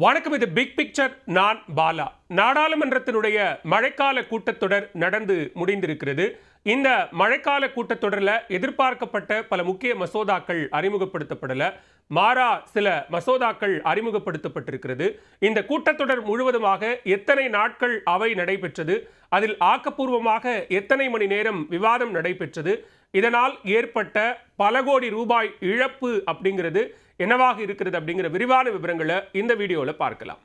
வணக்கம். இது big picture. நான் பாலா. நாடாளுமன்றத்தினுடைய மழைக்கால கூட்டத்தொடர் நடந்து முடிந்திருக்கிறது. இந்த மழைக்கால கூட்டத்தொடரில் எதிர்பார்க்கப்பட்ட பல முக்கிய மசோதாக்கள் அறிமுகப்படுத்தப்படல, மாறா சில மசோதாக்கள் அறிமுகப்படுத்தப்பட்டிருக்கிறது. இந்த கூட்டத்தொடர் முழுவதுமாக எத்தனை நாட்கள் அவை நடைபெற்றது, அதில் ஆக்கப்பூர்வமாக எத்தனை மணி நேரம் விவாதம் நடைபெற்றது, இதனால் ஏற்பட்ட பல கோடி ரூபாய் இழப்பு அப்படிங்கிறது என்னவாக இருக்கிறது அப்படிங்கிற விரிவான விவரங்களை இந்த வீடியோவில் பார்க்கலாம்.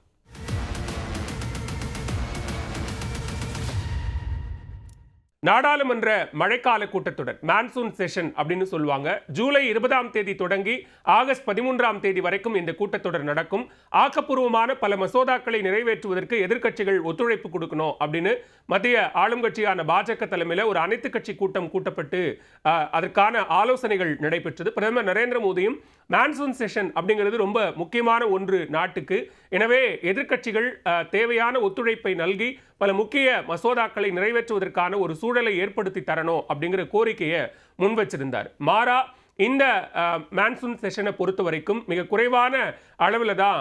நாடாளுமன்ற மழைக்கால கூட்டத்தொடர் மான்சூன் செஷன் அப்படின்னு சொல்லுவாங்க. ஜூலை 20ஆம் தேதி தொடங்கி ஆகஸ்ட் 13ஆம் தேதி வரைக்கும் இந்த கூட்டத்தொடர் நடக்கும். ஆக்கப்பூர்வமான பல மசோதாக்களை நிறைவேற்றுவதற்கு எதிர்க்கட்சிகள் ஒத்துழைப்பு கொடுக்கணும் அப்படின்னு மத்திய ஆளும் கட்சியான பாஜக தலைமையில் ஒரு அனைத்து கட்சி கூட்டம் கூட்டப்பட்டு அதற்கான ஆலோசனைகள் நடைபெற்றது. பிரதமர் நரேந்திர மோடியும் மான்சூன் செஷன் அப்படிங்கிறது ரொம்ப முக்கியமான ஒன்று நாட்டுக்கு, எனவே எதிர்க்கட்சிகள் தேவையான ஒத்துழைப்பை நல்கி பல முக்கிய மசோதாக்களை நிறைவேற்றுவதற்கான ஒரு சூழலை ஏற்படுத்தி தரணும் அப்படிங்கிற கோரிக்கையை முன்வச்சிருந்தார். மாறா இந்த மான்சூன் செஷனை பொறுத்த வரைக்கும் மிக குறைவான அளவில் தான்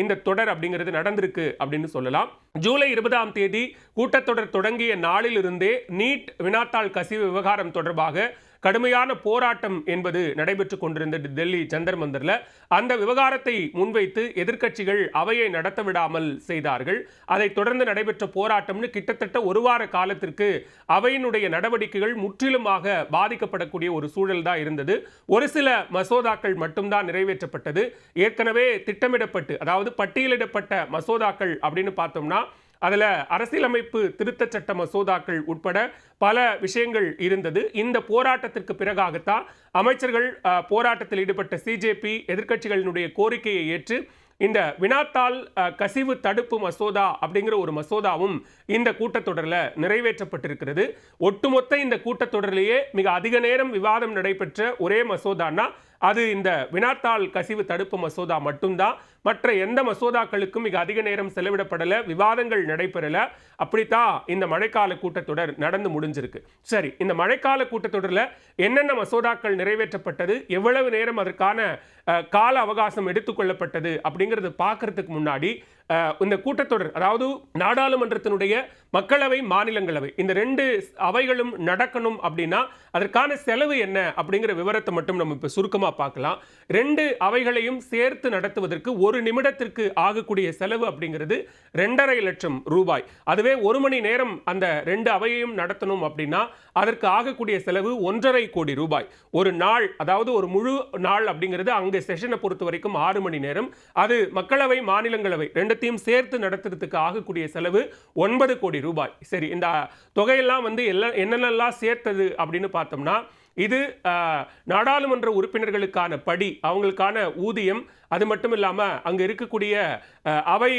இந்த தொடர் அப்படிங்கிறது நடந்திருக்கு அப்படின்னு சொல்லலாம். ஜூலை 20ஆம் தேதி கூட்டத்தொடர் தொடங்கிய நாளிலிருந்தே நீட் வினாத்தாள் கசிவு விவகாரம் தொடர்பாக கடுமையான போராட்டம் என்பது நடைபெற்று கொண்டிருந்தது டெல்லி ஜந்தர் மந்தர்ல. அந்த விவகாரத்தை முன்வைத்து எதிர்க்கட்சிகள் அவையை நடத்த விடாமல் செய்தார்கள். அதைத் தொடர்ந்து நடைபெற்ற போராட்டம்னு கிட்டத்தட்ட ஒரு வார காலத்திற்கு அவையினுடைய நடவடிக்கைகள் முற்றிலுமாக பாதிக்கப்படக்கூடிய ஒரு சூழல் தான் இருந்தது. ஒரு சில மசோதாக்கள் மட்டும்தான் நிறைவேற்றப்பட்டது. ஏற்கனவே திட்டமிடப்பட்டு, அதாவது பட்டியலிடப்பட்ட மசோதாக்கள் அப்படின்னு பார்த்தோம்னா அதில் அரசியலமைப்பு திருத்த சட்ட மசோதாக்கள் உட்பட பல விஷயங்கள் இருந்தது. இந்த போராட்டத்திற்கு பிறகாகத்தான் அமைச்சர்கள் போராட்டத்தில் ஈடுபட்ட சிஜேபி எதிர்க்கட்சிகளினுடைய கோரிக்கையை ஏற்று இந்த வினாத்தாள் கசிவு தடுப்பு மசோதா அப்படிங்கிற ஒரு மசோதாவும் இந்த கூட்டத்தொடரில் நிறைவேற்றப்பட்டிருக்கிறது. ஒட்டுமொத்த இந்த கூட்டத்தொடரிலேயே மிக அதிக நேரம் விவாதம் நடைபெற்ற ஒரே மசோதான்னா அது இந்த வினாத்தாள் கசிவு தடுப்பு மசோதா மட்டும்தான். மற்ற எந்த மசோதாக்களுக்கும் மிக அதிக நேரம் செலவிடப்படலை, விவாதங்கள் நடைபெறலை. அப்படித்தான் இந்த மழைக்கால கூட்டத்தொடர் நடந்து முடிஞ்சிருக்கு. சரி, இந்த மழைக்கால கூட்டத்தொடரில் என்னென்ன மசோதாக்கள் நிறைவேற்றப்பட்டது, எவ்வளவு நேரம் அதற்கான கால அவகாசம் எடுத்துக்கொள்ளப்பட்டது அப்படிங்கிறது பார்க்கறதுக்கு முன்னாடி இந்த கூட்டத்தொடர், அதாவது நாடாளுமன்றத்தினுடைய மக்களவை மாநிலங்களவை இந்த ரெண்டு அவைகளும் நடக்கணும் அப்படின்னா அதற்கான செலவு என்ன அப்படிங்கிற விவரத்தை மட்டும் நம்ம இப்போ சுருக்கமாக பார்க்கலாம். ரெண்டு அவைகளையும் சேர்த்து நடத்துவதற்கு ஒரு நிமிடத்திற்கு ஆகக்கூடிய செலவு அப்படிங்கிறது 2.5 லட்சம் ரூபாய். அதுவே ஒரு மணி நேரம் அந்த ரெண்டு அவையையும் நடத்தணும் அப்படின்னா அதற்கு ஆகக்கூடிய செலவு 1.5 கோடி ரூபாய். ஒரு நாள், அதாவது ஒரு முழு நாள் அப்படிங்கிறது அங்கே செஷனை பொறுத்த வரைக்கும் 6 மணி நேரம். அது மக்களவை மாநிலங்களவை ரெண்டத்தையும் சேர்த்து நடத்துறதுக்கு ஆகக்கூடிய செலவு 9 கோடி ரூபாய். சரி, இந்த தொகையெல்லாம் என்னென்னலாம் சேர்த்தது அப்படின்னு பார்த்தோம்னா இது நாடாளுமன்ற உறுப்பினர்களுக்கான படி, அவங்களுக்கான ஊதியம், அது மட்டும் இல்லாமல் அங்கே இருக்கக்கூடிய அவை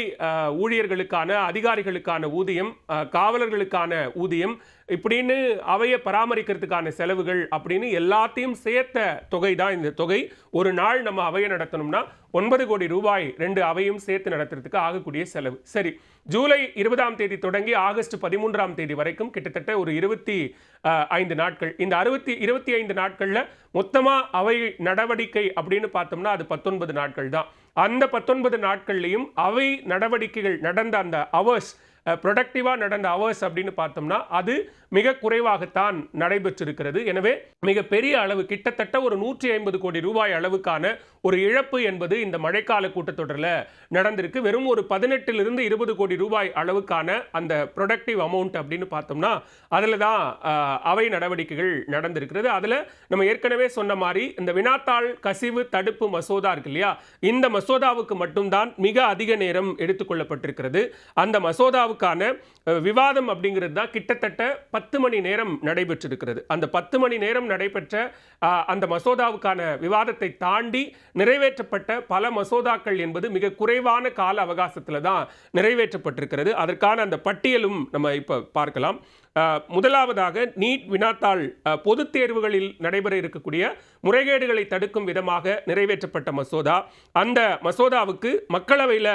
ஊழியர்களுக்கான அதிகாரிகளுக்கான ஊதியம், காவலர்களுக்கான ஊதியம், இப்படின்னு அவையை பராமரிக்கிறதுக்கான செலவுகள் அப்படின்னு எல்லாத்தையும் சேர்த்த தொகை தான் இந்த தொகை. ஒரு நாள் நம்ம அவையை நடத்தணும்னா 9 கோடி ரூபாய் ரெண்டு அவையும் சேர்த்து நடத்துறதுக்கு ஆகக்கூடிய செலவு. சரி, ஜூலை 20ஆம் தேதி தொடங்கி ஆகஸ்ட் 13ஆம் தேதி வரைக்கும் கிட்டத்தட்ட ஒரு 25 நாட்கள். இந்த 25 நாட்களில் மொத்தமாக அவை நடவடிக்கை அப்படின்னு பார்த்தோம்னா அது 19 நாட்கள் தான். அந்த 19 நாட்கள்லையும் அவை நடவடிக்கைகள் நடந்த அந்த அவர்ஸ், ப்ரொடக்டிவாக நடந்த அவர்ஸ் அப்படின்னு பார்த்தோம்னா அது மிக குறைவாகத்தான் நடைபெற்றிருக்கிறது. எனவே மிக பெரிய அளவு, கிட்டத்தட்ட ஒரு 150 கோடி ரூபாய் அளவுக்கான ஒரு இழப்பு என்பது இந்த மழைக்கால கூட்டத்தொடரில் நடந்திருக்கு. வெறும் ஒரு 18 to 20 கோடி ரூபாய் அளவுக்கான அந்த ப்ரொடக்டிவ் அமௌண்ட் அப்படின்னு பார்த்தோம்னா அதில் தான் அவை நடவடிக்கைகள் நடந்திருக்கிறது. அதில் நம்ம ஏற்கனவே சொன்ன மாதிரி இந்த வினாத்தாள் கசிவு தடுப்பு மசோதா இருக்கு இல்லையா, இந்த மசோதாவுக்கு மட்டும்தான் மிக அதிக நேரம் எடுத்துக்கொள்ளப்பட்டிருக்கிறது. அந்த மசோதாவுக்கான விவாதம் அப்படிங்கிறது தான் கிட்டத்தட்ட 10 மணி நேரம் நடைபெற்றிருக்கிறது. அந்த 10 மணி நேரம் நடைபெற்ற அந்த மசோதாவுக்கான விவாதத்தை தாண்டி நிறைவேற்றப்பட்ட பல மசோதாக்கள் என்பது மிக குறைவான கால அவகாசத்தில் தான் நிறைவேற்றப்பட்டிருக்கிறது. அதற்கான அந்த பட்டியலும் நம்ம இப்போ பார்க்கலாம். முதலாவதாக நீட் வினாத்தாள் பொதுத் தேர்வுகளில் நடைபெற இருக்கக்கூடிய முறைகேடுகளை தடுக்கும் விதமாக நிறைவேற்றப்பட்ட மசோதா. அந்த மசோதாவுக்கு மக்களவையில்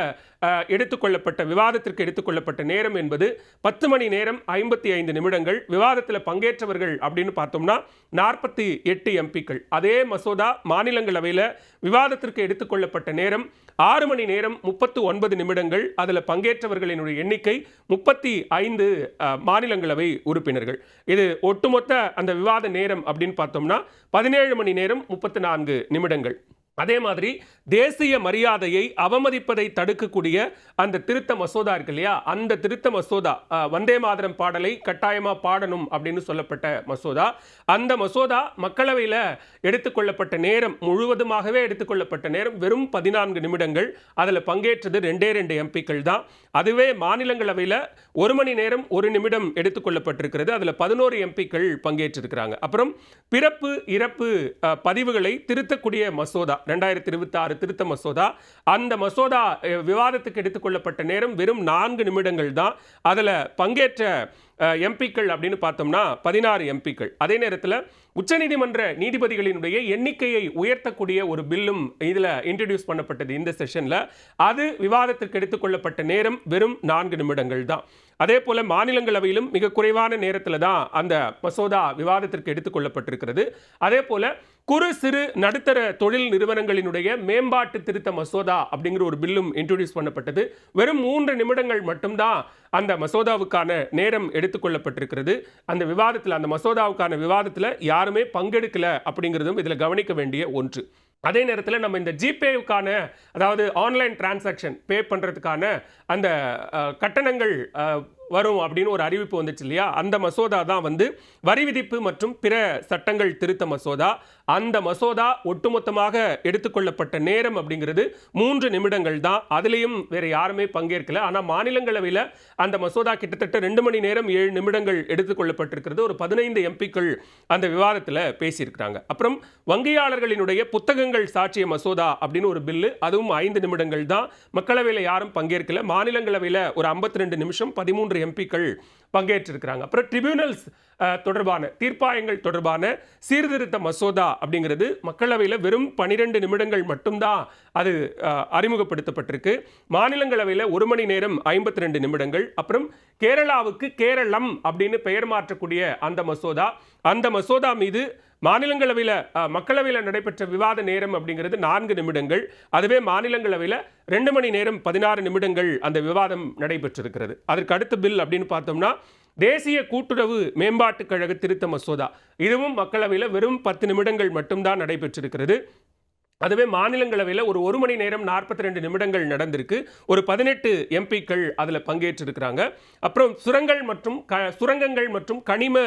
எடுத்துக்கொள்ளப்பட்ட விவாதத்திற்கு எடுத்துக்கொள்ளப்பட்ட நேரம் என்பது 10 மணி நேரம் 55 நிமிடங்கள். விவாதத்தில் பங்கேற்றவர்கள் அப்படின்னு பார்த்தோம்னா 48 எம்பிக்கள். அதே மசோதா மாநிலங்களவையில் விவாதத்திற்கு எடுத்துக்கொள்ளப்பட்ட நேரம் 6 மணி நேரம் 39 நிமிடங்கள். அதில் பங்கேற்றவர்களினுடைய எண்ணிக்கை 35 மாநிலங்களவை உறுப்பினர்கள். இது ஒட்டுமொத்த அந்த விவாத நேரம் அப்படின்னு பார்த்தோம்னா 17 மணி நேரம் 34 நிமிடங்கள். அதே மாதிரி தேசிய மரியாதையை அவமதிப்பதை தடுக்கக்கூடிய அந்த திருத்த மசோதா இருக்கு இல்லையா, அந்த திருத்த மசோதா வந்தே மாதரம் பாடலை கட்டாயமாக பாடணும் அப்படின்னு சொல்லப்பட்ட மசோதா. அந்த மசோதா மக்களவையில் எடுத்துக்கொள்ளப்பட்ட நேரம் முழுவதுமாகவே எடுத்துக்கொள்ளப்பட்ட நேரம் வெறும் 14 நிமிடங்கள். அதில் பங்கேற்றது 2 எம்பிக்கள் தான். அதுவே மாநிலங்களவையில் 1 மணி நேரம் 1 நிமிடம் எடுத்துக்கொள்ளப்பட்டிருக்கிறது. அதில் 11 எம்பிக்கள் பங்கேற்றிருக்கிறாங்க. அப்புறம் பிறப்பு இறப்பு பதிவுகளை திருத்தக்கூடிய மசோதா 2026 திருத்த மசோதா. அந்த மசோதா விவாதத்துக்கு எடுத்துக்கொள்ளப்பட்ட நேரம் வெறும் 4 நிமிடங்கள் தான். அதில் பங்கேற்ற எம்பிக்கள் அப்படின்னு பார்த்தோம்னா 16 எம்பிக்கள். அதே நேரத்தில் உச்சநீதிமன்ற நீதிபதிகளினுடைய எண்ணிக்கையை உயர்த்தக்கூடிய ஒரு பில்லும் இதில் இன்ட்ரடியூஸ் பண்ணப்பட்டது இந்த செஷனில். அது விவாதத்திற்கு எடுத்துக்கொள்ளப்பட்ட நேரம் வெறும் 4 நிமிடங்கள் தான். அதே போல மாநிலங்களவையிலும் மிக குறைவான நேரத்தில் தான் அந்த மசோதா விவாதத்திற்கு எடுத்துக்கொள்ளப்பட்டிருக்கிறது. அதே போல குறு சிறு நடுத்தர தொழில் நிறுவனங்களினுடைய மேம்பாட்டு திருத்த மசோதா அப்படிங்கிற ஒரு பில்லும் இன்ட்ரோடியூஸ் பண்ணப்பட்டது. வெறும் 3 நிமிடங்கள் மட்டும்தான் அந்த மசோதாவுக்கான நேரம் எடுத்துக்கொள்ளப்பட்டிருக்கிறது. அந்த விவாதத்தில், அந்த மசோதாவுக்கான விவாதத்தில் யாருமே பங்கெடுக்கல அப்படிங்கிறதும் இதில் கவனிக்க வேண்டிய ஒன்று. அதே நேரத்தில் நம்ம இந்த ஜிபேவுக்கான, அதாவது ஆன்லைன் டிரான்சாக்ஷன் பே பண்ணுறதுக்கான அந்த கட்டணங்கள் வரும் அப்படின்னு ஒரு அறிவிப்பு வந்துச்சு இல்லையா, அந்த மசோதா தான் வரி விதிப்பு மற்றும் பிற சட்டங்கள் திருத்த மசோதா. அந்த மசோதா ஒட்டுமொத்தமாக எடுத்துக்கொள்ளப்பட்ட நேரம் அப்படிங்கிறது 3 நிமிடங்கள் தான். அதுலேயும் வேறு யாருமே பங்கேற்கல. ஆனால் மாநிலங்களவையில் அந்த மசோதா கிட்டத்தட்ட 2 மணி நேரம் 7 நிமிடங்கள் எடுத்துக்கொள்ளப்பட்டிருக்கிறது. ஒரு 15 எம்பிக்கள் அந்த விவாதத்தில் பேசியிருக்கிறாங்க. அப்புறம் வங்கியாளர்களினுடைய புத்தகங்கள் சாட்சிய மசோதா அப்படின்னு ஒரு பில்லு, அதுவும் 5 நிமிடங்கள் தான். மக்களவையில் யாரும் பங்கேற்கல. மாநிலங்களவையில் ஒரு 52 நிமிஷம் 13 எம்பிக்கள் பங்கேற்றிருக்கிறாங்க. அப்புறம் ட்ரிபியூனல்ஸ் தொடர்பான, தீர்ப்பாயங்கள் தொடர்பான சீர்திருத்த மசோதா அப்படிங்கிறது மக்களவையில் வெறும் 12 நிமிடங்கள் மட்டும்தான் அது அறிமுகப்படுத்தப்பட்டிருக்கு. மாநிலங்களவையில் 1 மணி நேரம் 52 நிமிடங்கள். அப்புறம் கேரளாவுக்கு கேரளம் அப்படின்னு பெயர் மாற்றக்கூடிய அந்த மசோதா மீது மாநிலங்களவையில் மக்களவையில் நடைபெற்ற விவாத நேரம் அப்படிங்கிறது 4 நிமிடங்கள். அதுவே மாநிலங்களவையில் 2 மணி நேரம் 16 நிமிடங்கள் அந்த விவாதம் நடைபெற்றிருக்கிறது. அதற்கு அடுத்த பில் அப்படின்னு பார்த்தோம்னா தேசிய கூட்டுறவு மேம்பாட்டுக் கழக திருத்த மசோதா. இதுவும் மக்களவையில் வெறும் 10 நிமிடங்கள் மட்டும்தான் நடைபெற்றிருக்கிறது. அதுவே மாநிலங்களவையில் ஒரு 1 மணி நேரம் 42 நிமிடங்கள் நடந்திருக்கு. ஒரு 18 எம்பிக்கள் அதில் பங்கேற்றிருக்கிறாங்க. அப்புறம் சுரங்கங்கள் மற்றும் கனிம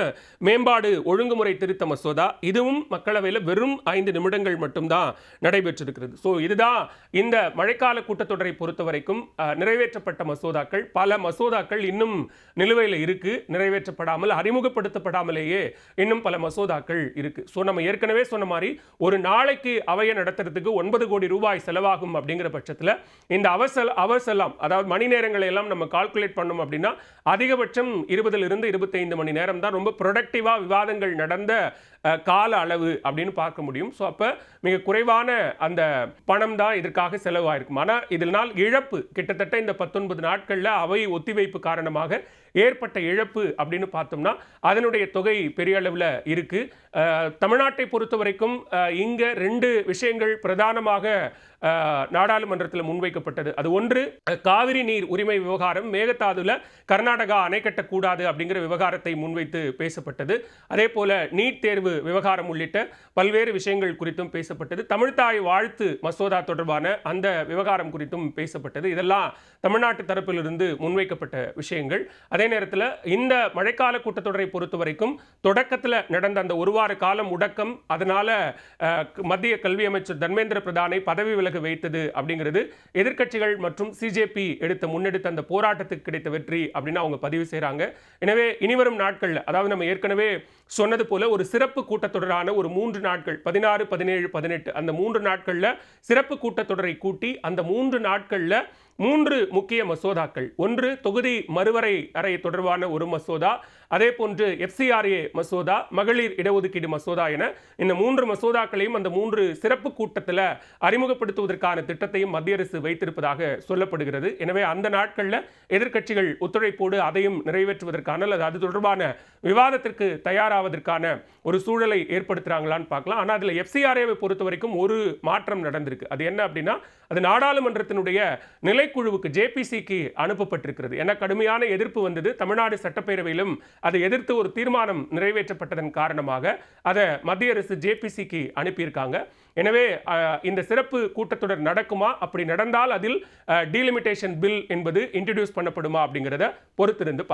மேம்பாடு ஒழுங்குமுறை திருத்த மசோதா, இதுவும் மக்களவையில் வெறும் 5 நிமிடங்கள் மட்டும்தான் நடைபெற்றிருக்கிறது. ஸோ இதுதான் இந்த மழைக்கால கூட்டத்தொடரை பொறுத்த வரைக்கும் நிறைவேற்றப்பட்ட மசோதாக்கள். பல மசோதாக்கள் இன்னும் நிலுவையில் இருக்கு, நிறைவேற்றப்படாமல், அறிமுகப்படுத்தப்படாமலேயே இன்னும் பல மசோதாக்கள் இருக்கு. ஸோ நம்ம ஏற்கனவே சொன்ன மாதிரி ஒரு நாளைக்கு அவையை நடத்துறதுக்கு 9 கோடி ரூபாய் செலவாகும் அப்படிங்கிற பட்சத்தில் இந்த அவசரம், அதாவது மணி நேரங்களை எல்லாம் நம்ம கால்குலேட் பண்ணோம் அப்படின்னா அதிகபட்சம் 20 to 25 மணி நேரம் தான் ரொம்ப ப்ரொடக்டிவா விவாதங்கள் நடந்த கால அளவு அப்படின்னு பார்க்க முடியும். ஸோ அப்போ மிக குறைவான அந்த பணம் தான் இதற்காக செலவாயிருக்கும். ஆனால் இதனால் இழப்பு கிட்டத்தட்ட இந்த 19 நாட்களில் அவை ஒத்திவைப்பு காரணமாக ஏற்பட்ட இழப்பு அப்படின்னு பார்த்தோம்னா அதனுடைய தொகை பெரிய அளவில் இருக்கு. தமிழ்நாட்டை பொறுத்த வரைக்கும் இங்கே 2 விஷயங்கள் பிரதானமாக நாடாளுமன்றத்தில் முன்வைக்கப்பட்டது. அது ஒன்று, காவிரி நீர் உரிமை விவகாரம், மேகதாதுல கர்நாடகா அணை கட்டக்கூடாது அப்படிங்கிற விவகாரத்தை முன்வைத்து பேசப்பட்டது. அதே போல நீட் தேர்வு விவகாரம் உள்ளிட்ட பல்வேறு விஷயங்கள் குறித்தும் பேசப்பட்டது. தமிழ்தாய் வாழ்த்து மசோதா தொடர்பான அந்த விவகாரம் குறித்தும் பேசப்பட்டது. இதெல்லாம் தமிழ்நாட்டு தரப்பிலிருந்து முன்வைக்கப்பட்ட விஷயங்கள். அதே நேரத்தில் இந்த மழைக்கால கூட்டத்தொடரை பொறுத்த வரைக்கும் தொடக்கத்தில் நடந்த அந்த 1 வார காலம் முடக்கம், அதனால மத்திய கல்வி அமைச்சர் தர்மேந்திர பிரதானை பதவி விலக வைத்தது அப்படிங்கிறது எதிர்க்கட்சிகள் மற்றும் சிஜேபி முன்னெடுத்த அந்த போராட்டத்துக்கு கிடைத்த வெற்றி அப்படின்னு அவங்க பதிவு செய்கிறாங்க. எனவே இனிவரும் நாட்களில், அதாவது நம்ம ஏற்கனவே சொன்னது போல ஒரு சிறப்பு கூட்டத்தொடரான ஒரு 3 நாட்கள் 16, 17, 18 அந்த 3 நாட்களில் சிறப்பு கூட்டத்தொடரை கூட்டி அந்த 3 நாட்களில் 3 முக்கிய மசோதாக்கள், ஒன்று தொகுதி மறுவரை அறை தொடர்பான ஒரு மசோதா, அதே போன்று FCRA மசோதா, மகளிர் இடஒதுக்கீடு மசோதா என இந்த 3 மசோதாக்களையும் அந்த 3 சிறப்பு கூட்டத்தில் அறிமுகப்படுத்துவதற்கான திட்டத்தையும் மத்திய அரசு வைத்திருப்பதாக சொல்லப்படுகிறது. எனவே அந்த நாட்களில் எதிர்க்கட்சிகள் ஒத்துழைப்போடு அதையும் நிறைவேற்றுவதற்கான அல்லது அது தொடர்பான விவாதத்திற்கு தயாராவதற்கான ஒரு சூழலை ஏற்படுத்துறாங்களான்னு பார்க்கலாம். ஆனால் அதில் FCRAவை பொறுத்த வரைக்கும் ஒரு மாற்றம் நடந்திருக்கு. அது என்ன அப்படின்னா, அது நாடாளுமன்றத்தினுடைய நிலைக்குழுவுக்கு JPCக்கு அனுப்பப்பட்டிருக்கிறது. என கடுமையான எதிர்ப்பு வந்தது. தமிழ்நாடு சட்டப்பேரவையிலும் அதை எதிர்த்து ஒரு தீர்மானம் நிறைவேற்றப்பட்டதன் காரணமாக அதை மத்திய அரசு JPCக்கு அனுப்பியிருக்காங்க. எனவே இந்த சிறப்பு கூட்டத்தொடர் நடக்குமா, அப்படி நடந்தால் அதில் டீலிமிட்டேஷன் பில் என்பது இன்ட்ரடியூஸ் பண்ணப்படுமா அப்படிங்கிறத பொறுத்திருந்து